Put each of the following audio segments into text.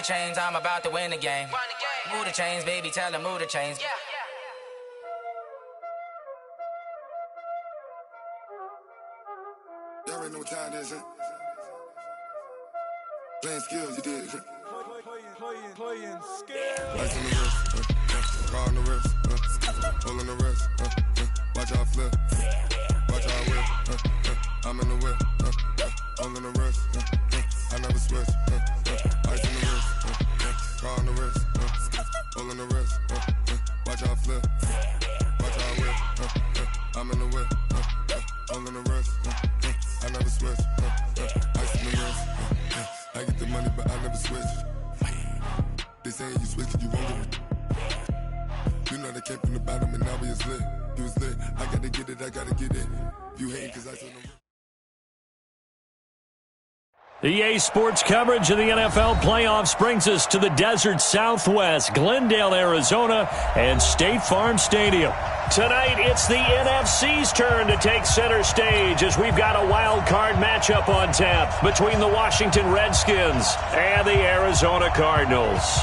chains, I'm about to win the game. Move the chains, baby, tell them move the chains. Y'all already know what time it is, huh? Playing skills, you did. Playing skills. Ice on the wrist, car on the wrist, hole in the wrist, watch out flip, watch out whip, I'm in the whip, hole in the wrist, I never switch, ice on the wrist, car on the wrist, hole in the wrist, watch out flip, watch out whip, I'm in the whip, hole in the wrist, I never switch, ice on the wrist, I get the money but I never switch. They saying you switch it, you won't get it. You know they came from the bottom and now we is lit. You was lit, I gotta get it, I gotta get it. You hate cause I told them. EA Sports coverage of the NFL playoffs brings us to the desert Southwest, Glendale, Arizona, and State Farm Stadium. Tonight, it's the NFC's turn to take center stage as we've got a wild card matchup on tap between the Washington Redskins and the Arizona Cardinals.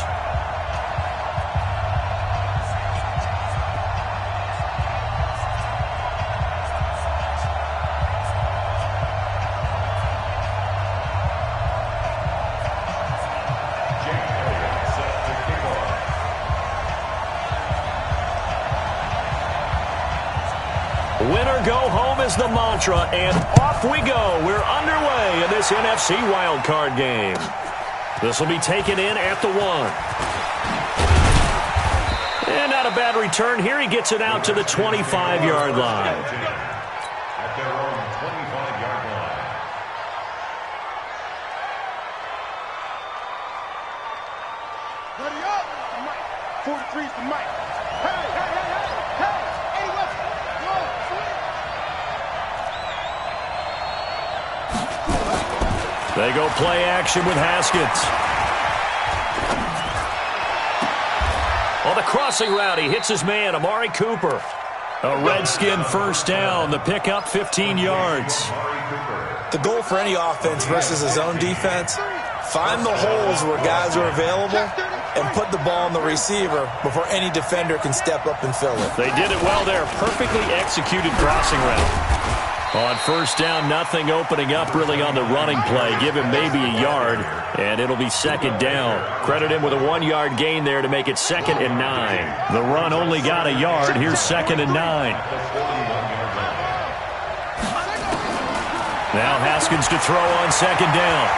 Winner go home is the mantra, and off we go. We're underway in this NFC wildcard game. This will be taken in at the 1. And not a bad return here. He gets it out to the 25-yard line. At their own 25-yard line. Ready up, Mike. 43 for Mike. Hey, hey, hey, hey, hey. Eddie Wilson. They go play action with Haskins. On the crossing route, he hits his man, Amari Cooper. A Redskin first down. The pickup, 15 yards. The goal for any offense versus his own defense, find the holes where guys are available and put the ball on the receiver before any defender can step up and fill it. They did it well there. Perfectly executed crossing route. On first down, nothing opening up really on the running play. Give him maybe a yard, and it'll be second down. Credit him with a 1-yard gain there to make it 2nd and 9. The run only got a yard. Here's 2nd and 9. Now Haskins to throw on 2nd down.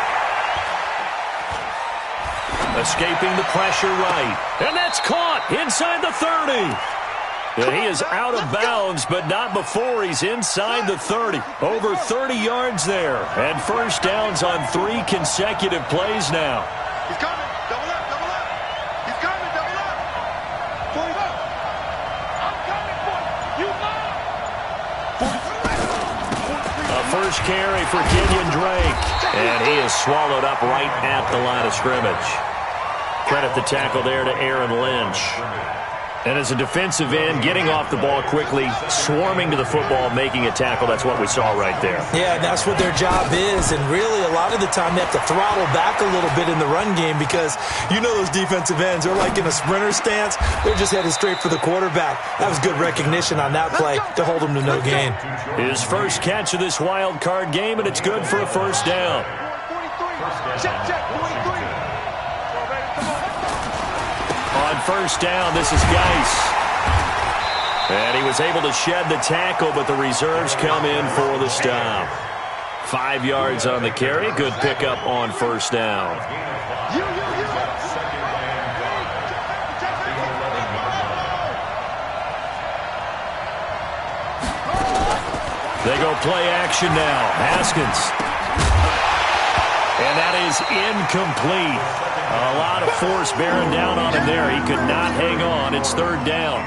Escaping the pressure right. And that's caught inside the 30. And he is out of bounds, but not before he's inside the 30. Over 30 yards there. And first downs on 3 consecutive plays now. He's coming. Double up, double up. He's coming, double up. Pull him up. I'm coming for you. You mind. A first carry for Kenyon Drake. And he is swallowed up right at the line of scrimmage. Credit the tackle there to Aaron Lynch. And as a defensive end, getting off the ball quickly, swarming to the football, making a tackle, that's what we saw right there. Yeah, and that's what their job is. And really, a lot of the time, they have to throttle back a little bit in the run game because you know those defensive ends, they're like in a sprinter stance. They're just headed straight for the quarterback. That was good recognition on that play to hold him to no gain. His first catch of this wild card game, and it's good for a first down. 43. Check, check, 43. On first down, this is Geis. And he was able to shed the tackle, but the reserves come in for the stop. 5 yards on the carry. Good pickup on first down. They go play action now. Haskins. And that is incomplete. A lot of force bearing down on him there. He could not hang on. It's 3rd down.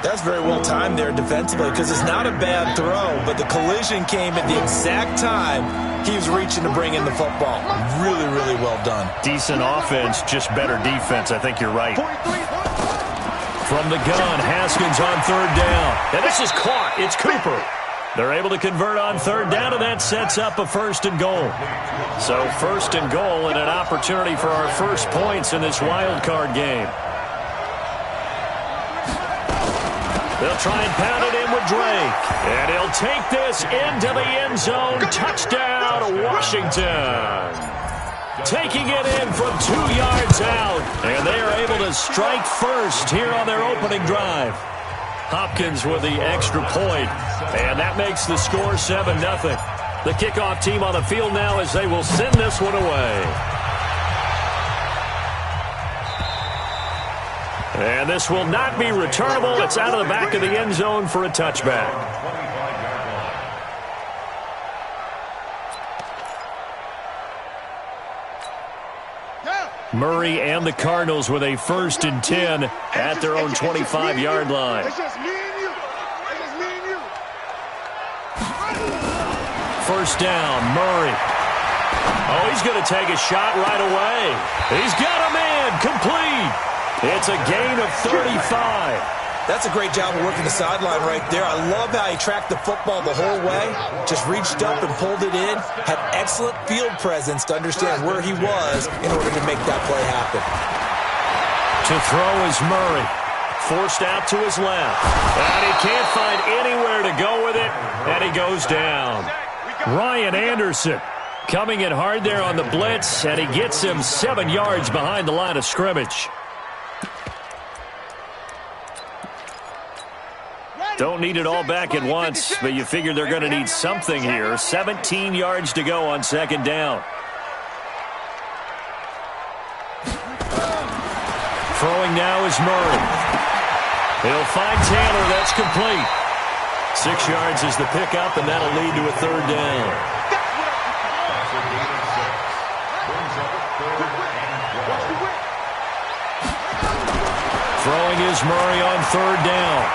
That's very well timed there defensively because it's not a bad throw, but the collision came at the exact time he was reaching to bring in the football. Really, really well done. Decent offense, just better defense. I think you're right. From the gun, Haskins on 3rd down. And this is caught. It's Cooper. They're able to convert on third down, and that sets up a first and goal. So first and goal and an opportunity for our first points in this wild card game. They'll try and pound it in with Drake. And he'll take this into the end zone. Touchdown, Washington. Taking it in from 2 yards out. And they are able to strike first here on their opening drive. Hopkins with the extra point. And that makes the score 7-0. The kickoff team on the field now as they will send this one away. And this will not be returnable. It's out of the back of the end zone for a touchback. Murray and the Cardinals with a 1st and 10 at their own 25-yard line. It's just me and you. It's just me and you. First down, Murray. Oh, he's going to take a shot right away. He's got a man, complete. It's a gain of 35. That's a great job of working the sideline right there. I love how he tracked the football the whole way, just reached up and pulled it in, had excellent field presence to understand where he was in order to make that play happen. To throw is Murray. Forced out to his left. And he can't find anywhere to go with it, and he goes down. Ryan Anderson coming in hard there on the blitz, and he gets him 7 yards behind the line of scrimmage. Don't need it all back at once, but you figure they're going to need something here. 17 yards to go on second down. Throwing now is Murray. He'll find Taylor. That's complete. 6 yards is the pickup, and that'll lead to a third down. Throwing is Murray on third down.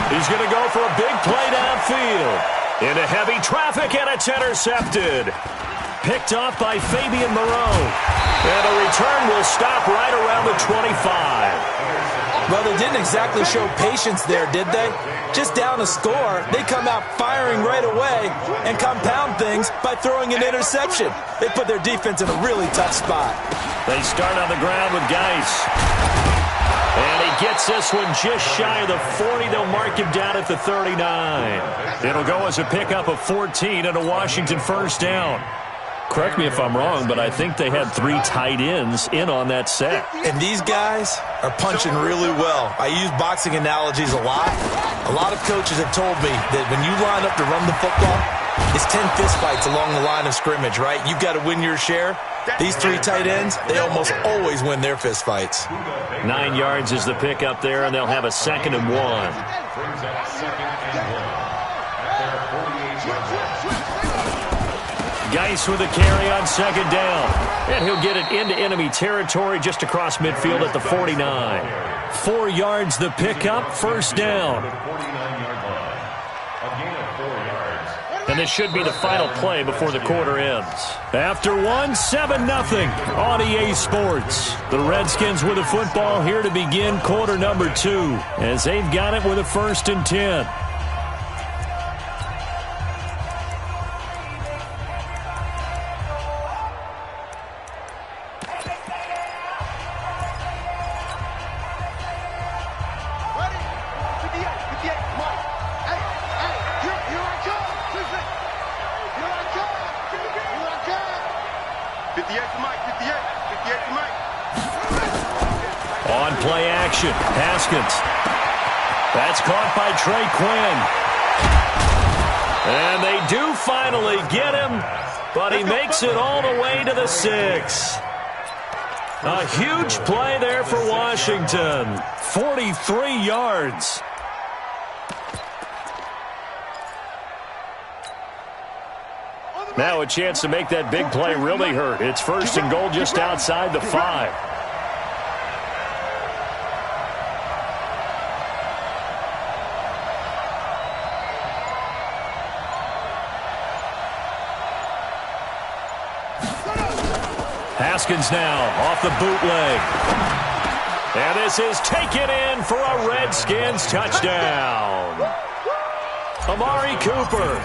He's going to go for a big play downfield. Into heavy traffic, and it's intercepted. Picked off by Fabian Moreau. And the return will stop right around the 25. Well, they didn't exactly show patience there, did they? Just down a score, they come out firing right away and compound things by throwing an interception. They put their defense in a really tough spot. They start on the ground with Geis. And he gets this one just shy of the 40. They'll mark him down at the 39. It'll go as a pickup of 14 and a Washington first down. Correct me if I'm wrong, but I think they had 3 tight ends in on that set. And these guys are punching really well. I use boxing analogies a lot. A lot of coaches have told me that when you line up to run the football, it's 10 fistfights along the line of scrimmage, right? You've got to win your share. These 3 tight ends, they almost always win their fistfights. 9 yards is the pickup there, and they'll have a 2nd and 1. Geis with a carry on second down. And he'll get it into enemy territory just across midfield at the 49. 4 yards the pickup, first down. And this should be the final play before the quarter ends. After 7-0 on EA Sports. The Redskins with the football here to begin quarter number 2 as they've got it with a 1st and 10. On play action, Haskins. That's caught by Trey Quinn. And they do finally get him, but he makes it all the way to the 6. A huge play there for Washington. 43 yards. Now a chance to make that big play really hurt. It's 1st and goal just outside the 5. Haskins now off the bootleg. And this is taken in for a Redskins touchdown. Amari Cooper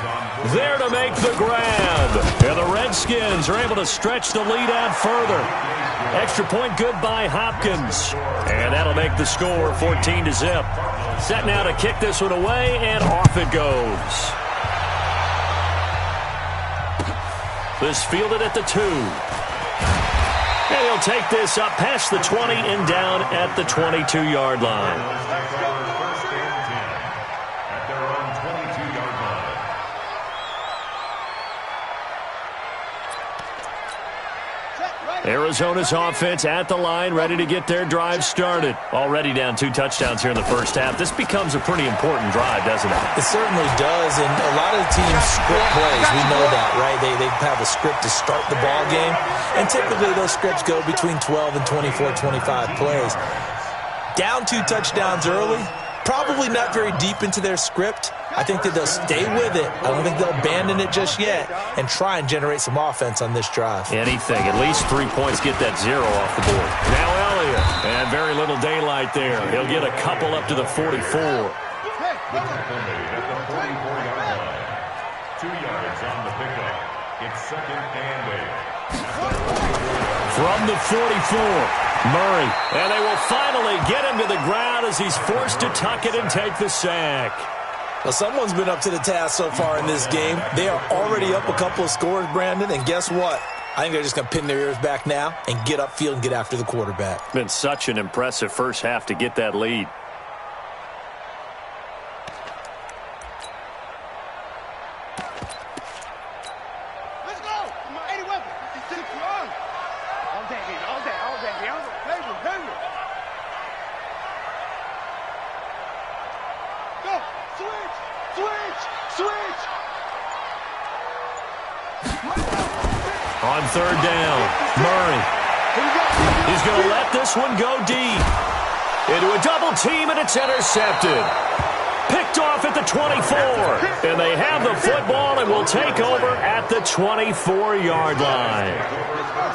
there to make the grab. And the Redskins are able to stretch the lead out further. Extra point good by Hopkins. And that'll make the score 14-0. Set now to kick this one away, and off it goes. This fielded at the 2. And he'll take this up past the 20 and down at the 22-yard line. Arizona's offense at the line, ready to get their drive started. Already down 2 touchdowns here in the first half. This becomes a pretty important drive, doesn't it? It certainly does, and a lot of the teams script plays. We know that, right? They have a script to start the ball game, and typically those scripts go between 12 and 24, 25 plays. Down 2 touchdowns early, probably not very deep into their script. I think that they'll stay with it. I don't think they'll abandon it just yet and try and generate some offense on this drive. Anything. At least 3 points, get that 0 off the board. Now Elliott, and very little daylight there. He'll get a couple up to the 44. At the 44-yard line. 2 yards on the pickup. It's 2nd and 8. From the 44. Murray, and they will finally get him to the ground as he's forced to tuck it and take the sack. Well, someone's been up to the task so far in this game. They are already up a couple of scores, Brandon, and guess what? I think they're just going to pin their ears back now and get upfield and get after the quarterback. Been such an impressive first half to get that lead. Let's go! Come on, 80 weapon. It's too long. All day. Go! Switch! On 3rd down, Murray. He's going to let this one go deep. Into a double team, and it's intercepted. Picked off at the 24. And they have the football and will take over at the 24-yard line.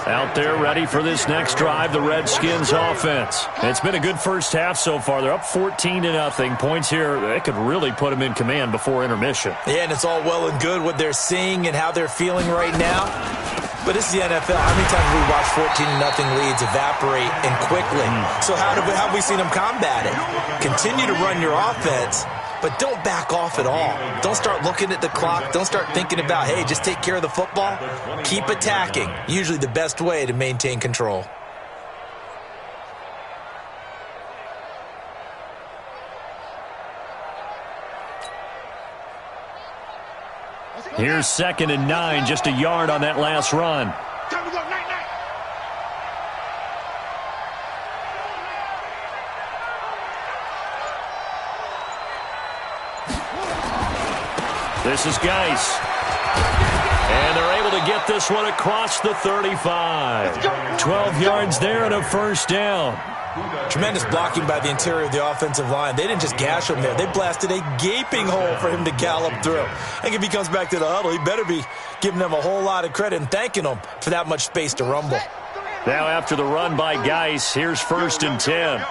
Out there ready for this next drive, the Redskins offense. It's been a good first half so far. They're up 14-0. Points here, they could really put them in command before intermission. Yeah, and it's all well and good what they're seeing and how they're feeling right now. But this is the NFL. How many times have we watched 14-0 leads evaporate and quickly? So how have we seen them combat it? Continue to run your offense, but don't back off at all. Don't start looking at the clock. Don't start thinking about, hey, just take care of the football. Keep attacking. Usually the best way to maintain control. Here's 2nd and 9, just a yard on that last run. Time to go, night. This is Geis. And they're able to get this one across the 35. 12 yards there and a first down. Tremendous blocking by the interior of the offensive line. They didn't just gash him there. They blasted a gaping hole for him to gallop through. I think if he comes back to the huddle, he better be giving them a whole lot of credit and thanking them for that much space to rumble. Now after the run by Geis, here's 1st and 10.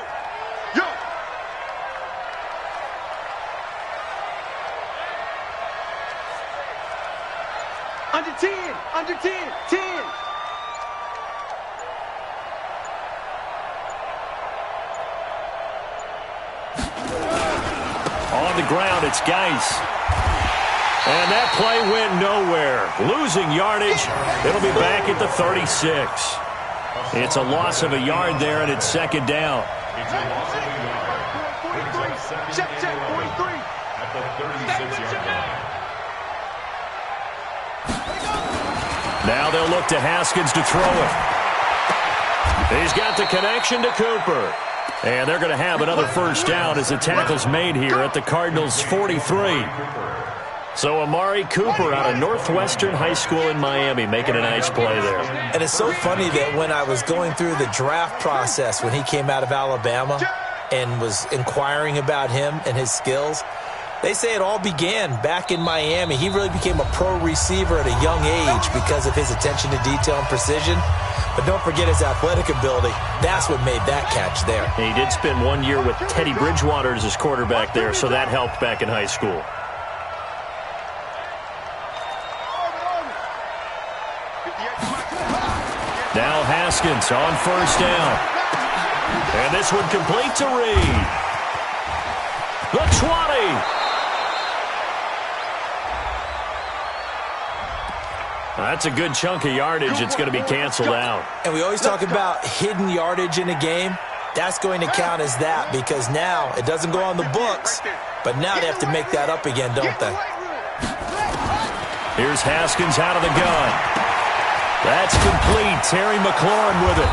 Under 10. On the ground, it's Geis. And that play went nowhere. Losing yardage. It'll be back at the 36. It's a loss of a yard there, and it's 2nd down. It's a loss of a yard. Check, 43. At the 36-yard line. Now they'll look to Haskins to throw it. He's got the connection to Cooper. And they're going to have another first down as the tackle's made here at the Cardinals' 43. So Amari Cooper out of Northwestern High School in Miami making a nice play there. And it's so funny that when I was going through the draft process when he came out of Alabama and was inquiring about him and his skills, they say it all began back in Miami. He really became a pro receiver at a young age because of his attention to detail and precision. But don't forget his athletic ability. That's what made that catch there. He did spend 1 year with Teddy Bridgewater as his quarterback there, so that helped back in high school. Now Haskins on first down. And this one complete to Reed. The 20. That's a good chunk of yardage. It's going to be canceled out. And we always talk about hidden yardage in a game. That's going to count as that because now it doesn't go on the books, but now they have to make that up again, don't they? Here's Haskins out of the gun. That's complete. Terry McLaurin with it.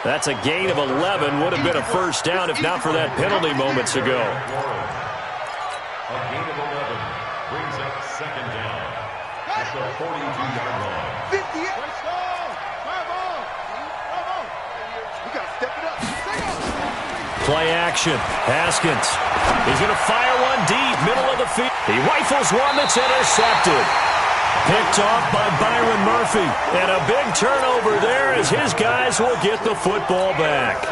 That's a gain of 11. Would have been a first down if not for that penalty moments ago. A gain of 11 brings up second down at the 42-yard line. 58. We got to step it up. Play action. Haskins. He's going to fire one deep, middle of the field. He rifles one that's intercepted. Picked off by Byron Murphy. And a big turnover there as his guys will get the football back.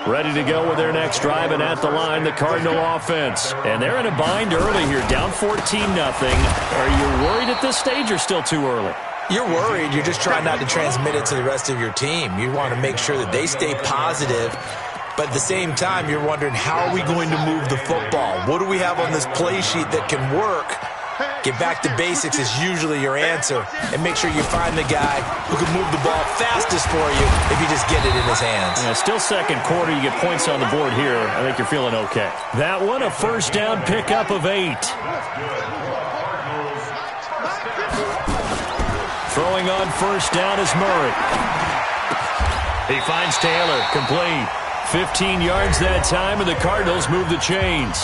Ready to go with their next drive, and at the line, the Cardinal offense. And they're in a bind early here, down 14-0. Are you worried at this stage or still too early? You're worried. You're just trying not to transmit it to the rest of your team. You want to make sure that they stay positive. But at the same time, you're wondering, how are we going to move the football? What do we have on this play sheet that can work? Get back to basics is usually your answer. And make sure you find the guy who can move the ball fastest for you if you just get it in his hands. Yeah, still second quarter. You get points on the board here. I think you're feeling okay. That one, a first down pickup of 8. Throwing on first down is Murray. He finds Taylor, complete. 15 yards that time, and the Cardinals move the chains.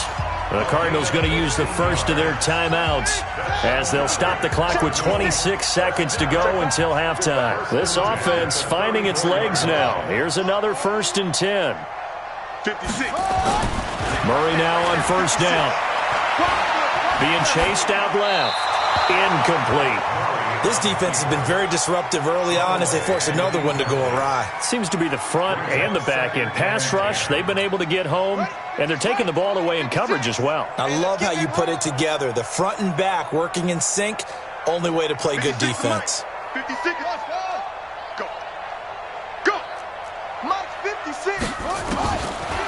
The Cardinals going to use the first of their timeouts as they'll stop the clock with 26 seconds to go until halftime. This offense finding its legs now. Here's another 1st and 10. 56. Murray now on first down. Being chased out left. Incomplete. This defense has been very disruptive early on as they force another one to go awry. Seems to be the front and the back end. Pass rush, they've been able to get home, and they're taking the ball away in coverage as well. I love how you put it together. The front and back working in sync, only way to play good defense. 50 seconds. Go. Go. Mike, 56.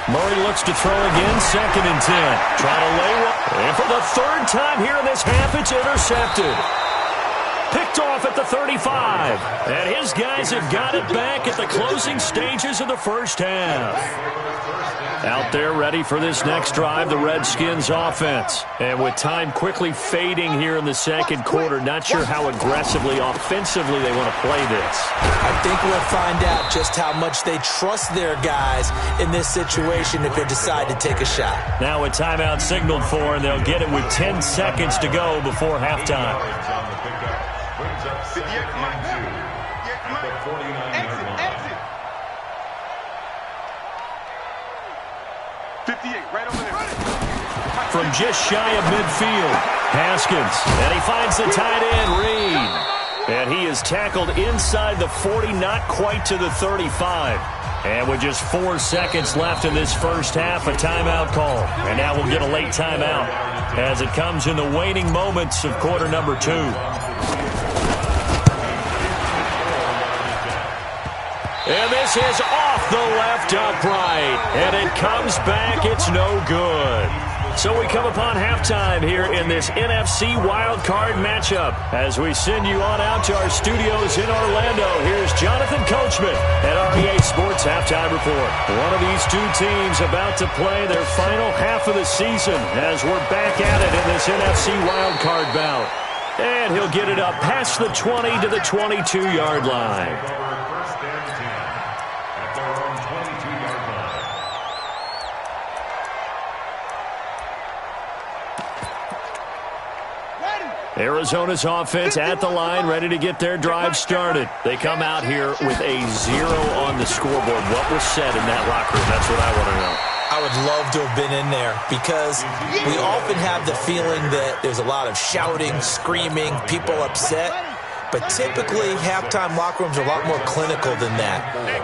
Murray looks to throw again, 2nd and 10. Trying to lay one. And for the 3rd time here in this half, it's intercepted. Picked off at the 35. And his guys have got it back at the closing stages of the first half. Out there ready for this next drive, the Redskins offense. And with time quickly fading here in the second quarter, not sure how aggressively, offensively they want to play this. I think we'll find out just how much they trust their guys in this situation if they decide to take a shot. Now a timeout signaled for, and they'll get it with 10 seconds to go before halftime. Brings up 2nd and 2 at the 49-yard line. 58, right over there. From just shy of midfield, Haskins. And he finds the tight end, Reed. And he is tackled inside the 40, not quite to the 35. And with just 4 seconds left in this first half, a timeout call. And now we'll get a late timeout as it comes in the waning moments of quarter number 2. And this is off the left upright. And it comes back. It's no good. So we come upon halftime here in this NFC wildcard matchup. As we send you on out to our studios in Orlando, here's Jonathan Coachman at our EA Sports Halftime Report. One of these two teams about to play their final half of the season as we're back at it in this NFC wildcard bout. And he'll get it up past the 20 to the 22-yard line. Arizona's offense at the line, ready to get their drive started. They come out here with a 0 on the scoreboard. What was said in that locker room? That's what I want to know. I would love to have been in there because we often have the feeling that there's a lot of shouting, screaming, people upset. but typically halftime locker rooms are a lot more clinical than that.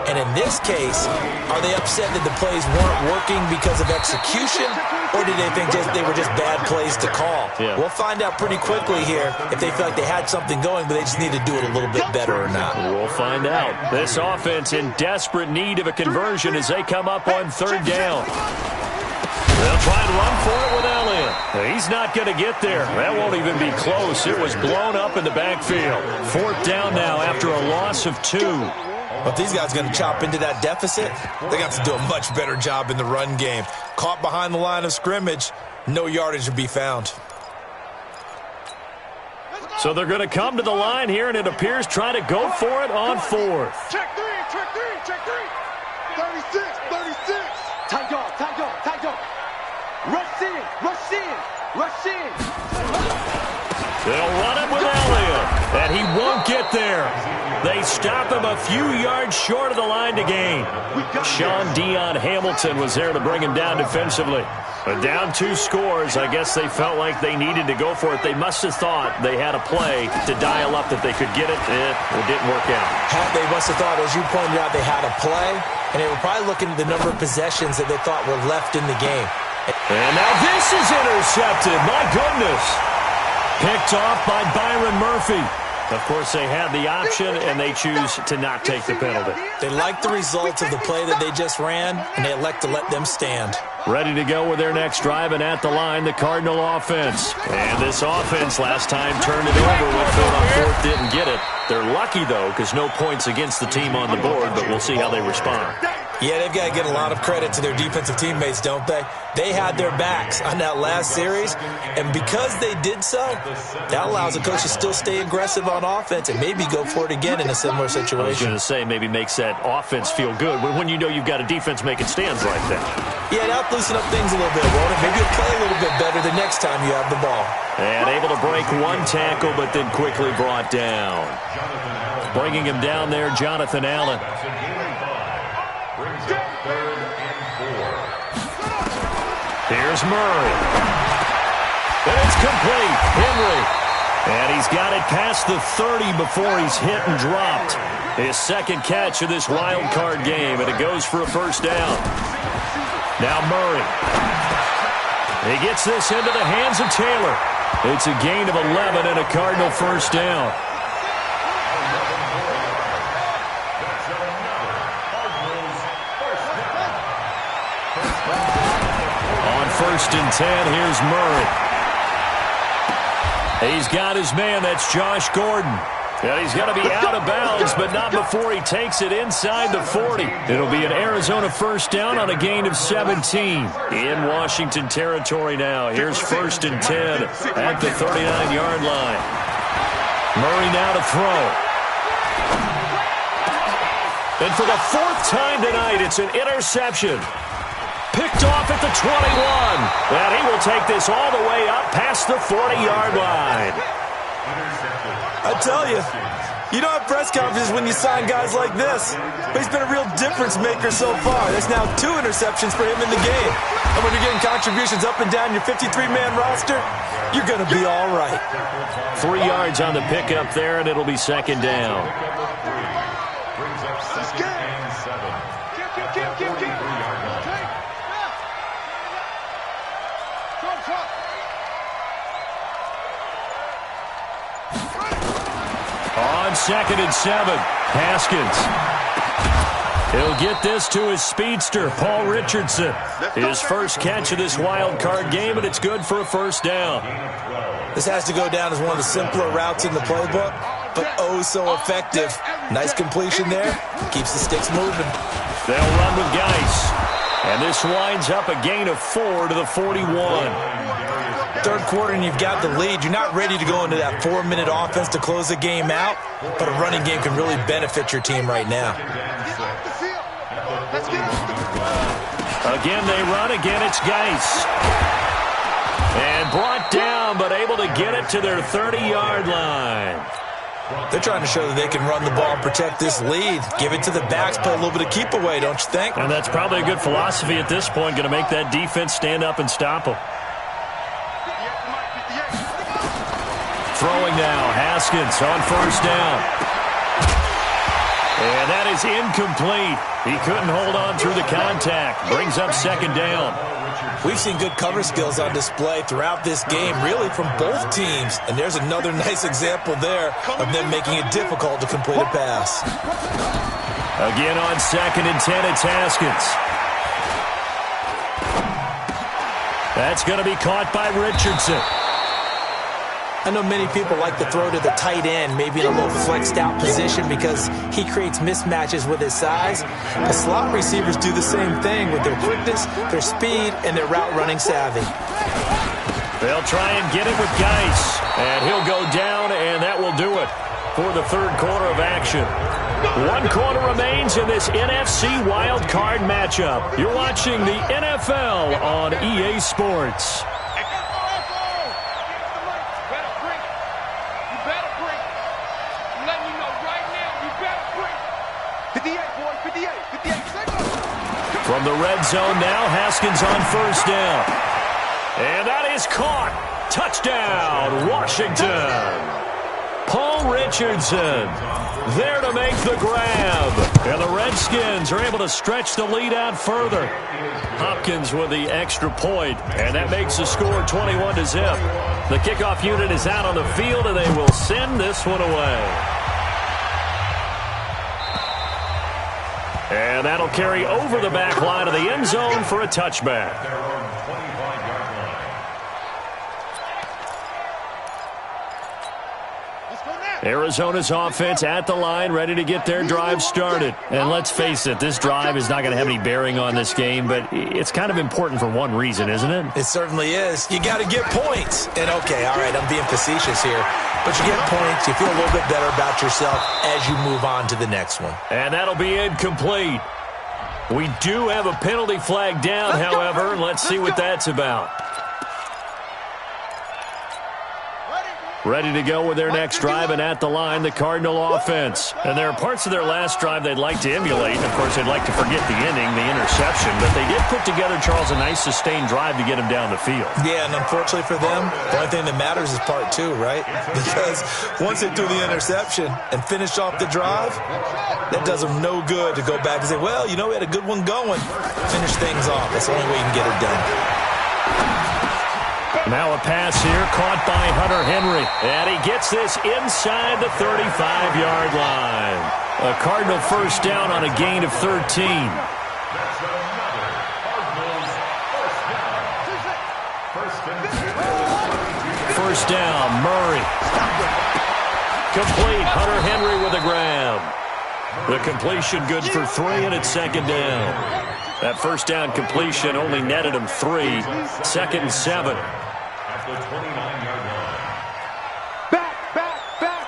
And in this case, are they upset that the plays weren't working because of execution, or did they think they were just bad plays to call? Yeah. We'll find out pretty quickly here if they feel like they had something going, but they just need to do it a little bit better or not. We'll find out. This offense in desperate need of a conversion as they come up on third down. They'll try and run for it with Elliott. He's not going to get there. That won't even be close. It was blown up in the backfield. Fourth down now after a loss of 2. But these guys are going to chop into that deficit. They got to do a much better job in the run game. Caught behind the line of scrimmage, no yardage to be found. So they're going to come to the line here, and it appears try to go for it on fourth. Check three, check three, check three. 36, 36. Tight dog, tight dog, tight dog. Rush in, rush in, rush in. They'll run it with Elliott, and he won't get there. They stop him a few yards short of the line to gain. Sean Dion Hamilton was there to bring him down defensively. But down 2 scores, I guess they felt like they needed to go for it. They must have thought they had a play to dial up that they could get it. It didn't work out. They must have thought, as you pointed out, they had a play, and they were probably looking at the number of possessions that they thought were left in the game. And now this is intercepted. My goodness. Picked off by Byron Murphy. Of course, they had the option, and they choose to not take the penalty. They like the results of the play that they just ran, and they elect to let them stand. Ready to go with their next drive, and at the line, the Cardinal offense. And this offense last time turned it over with 4 on 4th, didn't get it. They're lucky, though, because no points against the team on the board, but we'll see how they respond. Yeah, they've got to get a lot of credit to their defensive teammates, don't they? They had their backs on that last series, and because they did so, that allows a coach to still stay aggressive on offense and maybe go for it again in a similar situation. I was going to say, maybe makes that offense feel good when you know you've got a defense making stands like that. Yeah, that'll loosen up things a little bit, won't it? Maybe you'll play a little bit better the next time you have the ball. And able to break 1 tackle, but then quickly brought down. Bringing him down there, Jonathan Allen. Here's Murray. And it's complete. Henry. And he's got it past the 30 before he's hit and dropped. His second catch of this wild card game, and it goes for a first down. Now Murray. He gets this into the hands of Taylor. It's a gain of 11 and a Cardinal first down. First and 10, here's Murray. He's got his man, that's Josh Gordon. And he's got to be out of bounds, but not before he takes it inside the 40. It'll be an Arizona first down on a gain of 17. In Washington territory now. Here's first and 10 at the 39-yard line. Murray now to throw. And for the 4th time tonight, it's an interception. Picked off at the 21. And he will take this all the way up past the 40-yard line. I tell you, you don't have press conferences when you sign guys like this. But he's been a real difference maker so far. There's now 2 interceptions for him in the game. And when you're getting contributions up and down your 53-man roster, you're going to be all right. 3 yards on the pickup there, and it'll be second down. On 2nd and 7, Haskins. He'll get this to his speedster, Paul Richardson. His first catch of this wild card game, and it's good for a first down. This has to go down as one of the simpler routes in the playbook, but oh so effective. Nice completion there. Keeps the sticks moving. They'll run with Geis. And this winds up a gain of 4 to the 41. Third quarter and you've got the lead. You're not ready to go into that 4-minute offense to close the game out, but a running game can really benefit your team right now. Again, they run. Again, it's Geis. And brought down, but able to get it to their 30-yard line. They're trying to show that they can run the ball and protect this lead. Give it to the backs, play a little bit of keep away, don't you think? And that's probably a good philosophy at this point, going to make that defense stand up and stop them. Throwing now, Haskins on first down. And that is incomplete. He couldn't hold on through the contact. Brings up second down. We've seen good cover skills on display throughout this game, really from both teams. And there's another nice example there of them making it difficult to complete a pass. Again on 2nd and 10, it's Haskins. That's going to be caught by Richardson. I know many people like to throw to the tight end, maybe in a little flexed out position because he creates mismatches with his size. The slot receivers do the same thing with their quickness, their speed, and their route running savvy. They'll try and get it with Geis, and he'll go down, and that will do it for the third quarter of action. 1 quarter remains in this NFC Wild Card matchup. You're watching the NFL on EA Sports. From the red zone now, Haskins on first down. And that is caught. Touchdown, Washington. Paul Richardson there to make the grab. And the Redskins are able to stretch the lead out further. Hopkins with the extra point, and that makes the score 21-0. The kickoff unit is out on the field, and they will send this one away. And that'll carry over the back line of the end zone for a touchback. Arizona's offense at the line, ready to get their drive started. And let's face it, this drive is not going to have any bearing on this game, but it's kind of important for one reason, isn't it? It certainly is. You got to get points. And okay, all right, I'm being facetious here. But you get points, you feel a little bit better about yourself as you move on to the next one. And that'll be incomplete. We do have a penalty flag down, however. Let's see what that's about. Ready to go with their next drive, and at the line, the Cardinal offense. And there are parts of their last drive they'd like to emulate. And, of course, they'd like to forget the ending, the interception. But they did put together, Charles, a nice sustained drive to get him down the field. Yeah, and unfortunately for them, the only thing that matters is part 2, right? Because once they do the interception and finish off the drive, that does them no good to go back and say, well, you know, we had a good one going. Finish things off. That's the only way you can get it done. Now a pass here caught by Hunter Henry. And he gets this inside the 35-yard line. A Cardinal first down on a gain of 13. First down, Murray. Complete, Hunter Henry with a grab. The completion good for 3, and it's second down. That first down completion only netted him 3. 2nd and 7. At the 29-yard line. Back.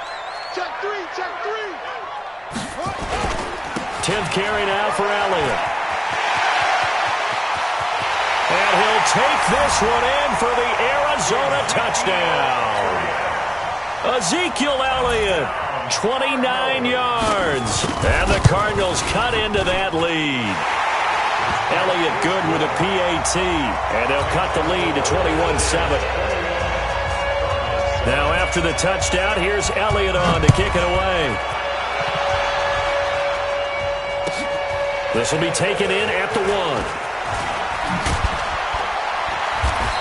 Check 3. 10th carry now for Elliott. And he'll take this one in for the Arizona touchdown. Ezekiel Elliott, 29 yards. And the Cardinals cut into that lead. Elliott good with a PAT, and they'll cut the lead to 21-7. Now after the touchdown, here's Elliott on to kick it away. This will be taken in at the 1.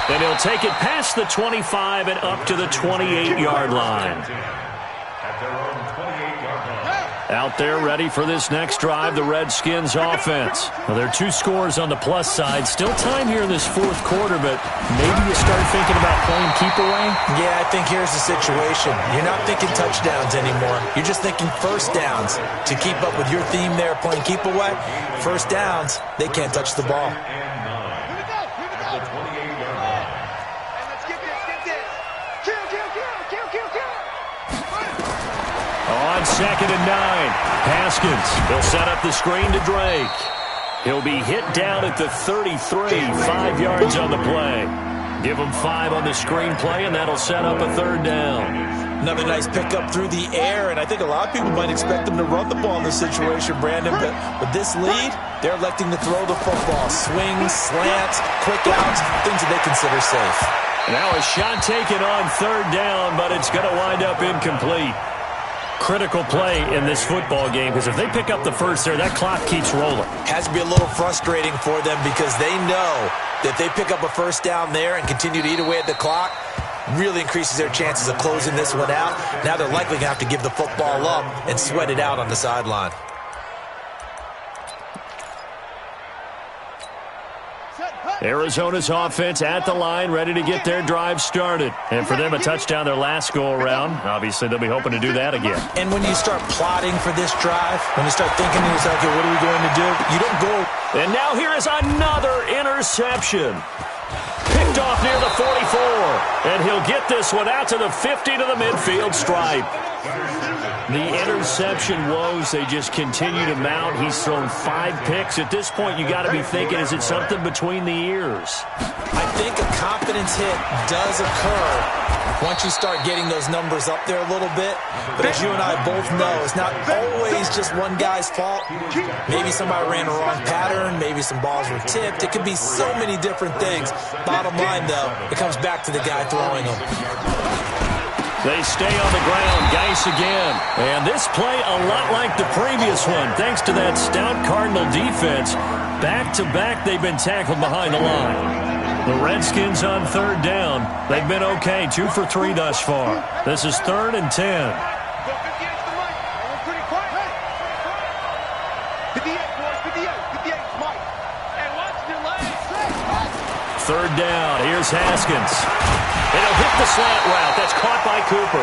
And he'll take it past the 25 and up to the 28-yard line. At their own 28-yard line. Out there ready for this next drive, the Redskins offense. Well, there are 2 scores on the plus side. Still time here in this fourth quarter, but maybe you start thinking about playing keep away? Yeah, I think here's the situation. You're not thinking touchdowns anymore. You're just thinking first downs. To keep up with your theme there, playing keep away, first downs, they can't touch the ball. On 2nd and 9, Haskins. They'll set up the screen to Drake. He'll be hit down at the 33, 5 yards on the play. Give him 5 on the screen play, and that'll set up a third down. Another nice pickup through the air, and I think a lot of people might expect them to run the ball in this situation, Brandon, but with this lead, they're electing to throw the football. Swings, slants, quick outs, things that they consider safe. Now a shot taken on third down, but it's going to wind up incomplete. Critical play in this football game, because if they pick up the first there, that clock keeps rolling. Has to be a little frustrating for them because they know that if they pick up a first down there and continue to eat away at the clock, really increases their chances of closing this one out. Now they're likely going to have to give the football up and sweat it out on the sideline. Arizona's offense at the line, ready to get their drive started. And for them, a touchdown their last go-around. Obviously, they'll be hoping to do that again. And when you start plotting for this drive, when you start thinking to yourself, okay, what are we going to do? You don't go. And now here is another interception. Picked off near the 44. And he'll get this one out to the 50 to the midfield stripe. The interception woes, they just continue to mount. He's thrown 5 picks. At this point, you got to be thinking, is it something between the ears? I think a confidence hit does occur once you start getting those numbers up there a little bit. But as you and I both know, it's not always just one guy's fault. Maybe somebody ran a wrong pattern. Maybe some balls were tipped. It could be so many different things. Bottom line, though, it comes back to the guy throwing them. They stay on the ground. Geis again. And this play a lot like the previous one. Thanks to that stout Cardinal defense. Back-to-back, they've been tackled behind the line. The Redskins on third down. They've been okay. 2 for 3 thus far. This is 3rd and 10. Third down. Here's Haskins. And he'll hit the slant route. That's caught by Cooper.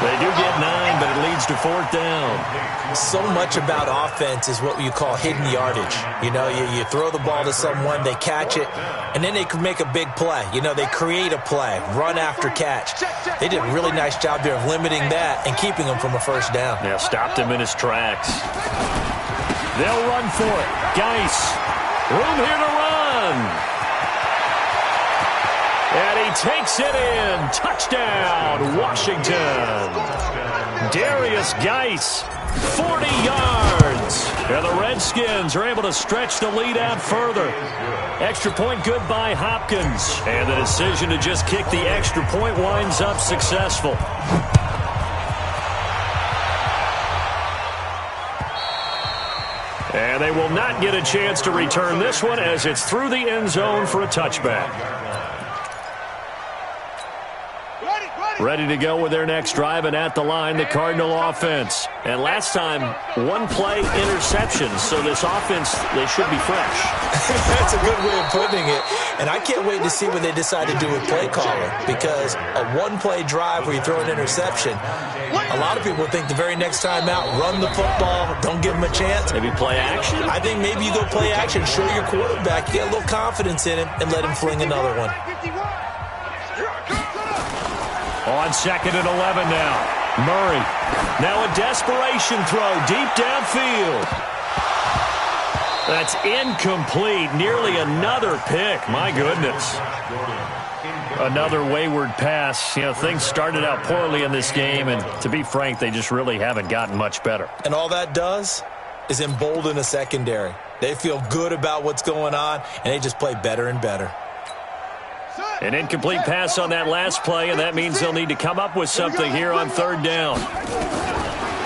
They do get 9, but it leads to 4th down. So much about offense is what you call hidden yardage. You know, you throw the ball to someone, they catch it, and then they can make a big play. You know, they create a play, run after catch. They did a really nice job there of limiting that and keeping him from a first down. Yeah, stopped him in his tracks. They'll run for it. Geis. Room here to run. And he takes it in. Touchdown, Washington. Darius Geis, 40 yards. And the Redskins are able to stretch the lead out further. Extra point good by Hopkins. And the decision to just kick the extra point winds up successful. And they will not get a chance to return this one as it's through the end zone for a touchback. Ready to go with their next drive, and at the line, the Cardinal offense. And last time, 1-play interception, so this offense, they should be fresh. That's a good way of putting it. And I can't wait to see what they decide to do with play calling, because a 1-play drive where you throw an interception, a lot of people think the very next time out, run the football, don't give them a chance. Maybe play action? I think maybe you go play action, show your quarterback, get a little confidence in him, and let him fling another one. On 2nd and 11 now. Murray. Now a desperation throw deep downfield. That's incomplete. Nearly another pick. My goodness. Another wayward pass. You know, things started out poorly in this game, and to be frank, they just really haven't gotten much better. And all that does is embolden a secondary. They feel good about what's going on, and they just play better and better. An incomplete pass on that last play, and that means they'll need to come up with something here on third down.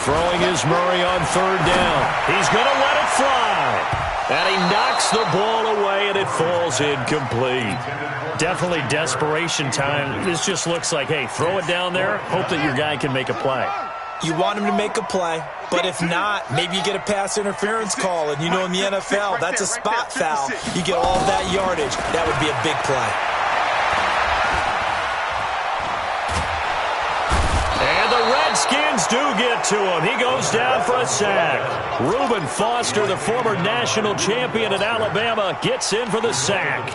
Throwing is Murray on third down. He's going to let it fly. And he knocks the ball away, and it falls incomplete. Definitely desperation time. This just looks like, hey, throw it down there, hope that your guy can make a play. You want him to make a play, but if not, maybe you get a pass interference call. And you know in the NFL, that's a spot foul. You get all that yardage. That would be a big play. Redskins do get to him. He goes down for a sack. Reuben Foster, the former national champion at Alabama, gets in for the sack.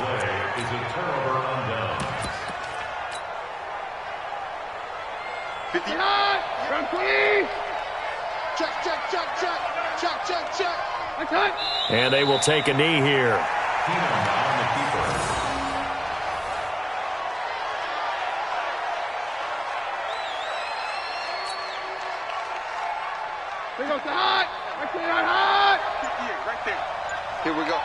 And they will take a knee here. Here goes the hot. Hot. Right there. Here we go.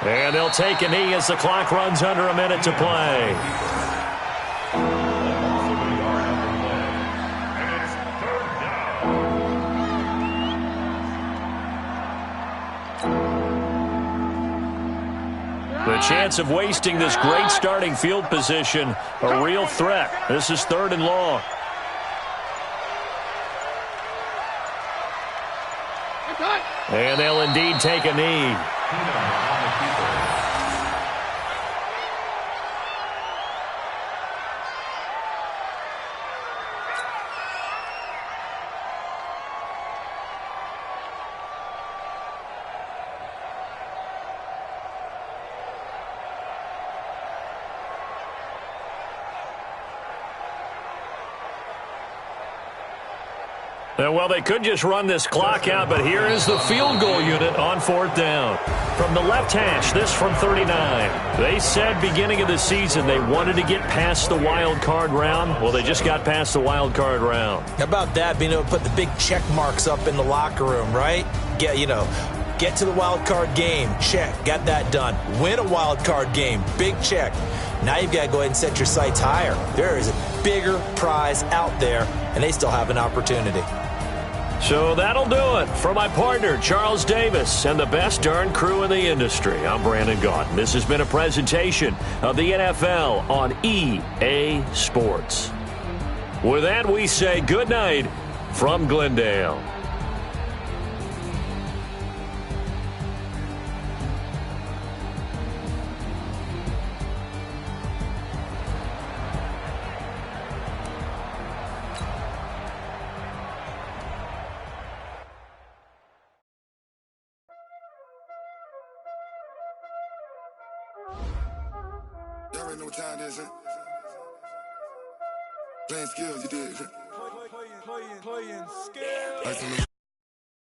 And they'll take a knee as the clock runs under a minute to play. The chance of wasting this great starting field position, a real threat. This is 3rd and long. And they'll indeed take a knee. Well, they could just run this clock out, but here is the field goal unit on 4th down. From the left hash, this from 39. They said beginning of the season they wanted to get past the wild card round. Well, they just got past the wild card round. How about that, being able to put the big check marks up in the locker room, right? Get to the wild card game, check, got that done. Win a wild card game, big check. Now you've got to go ahead and set your sights higher. There is a bigger prize out there, and they still have an opportunity. So that'll do it. For my partner, Charles Davis, and the best darn crew in the industry, I'm Brandon Gaudin. This has been a presentation of the NFL on EA Sports. With that, we say good night from Glendale. Y'all already know what time it is, huh? Playing skills, you did. Playing skills.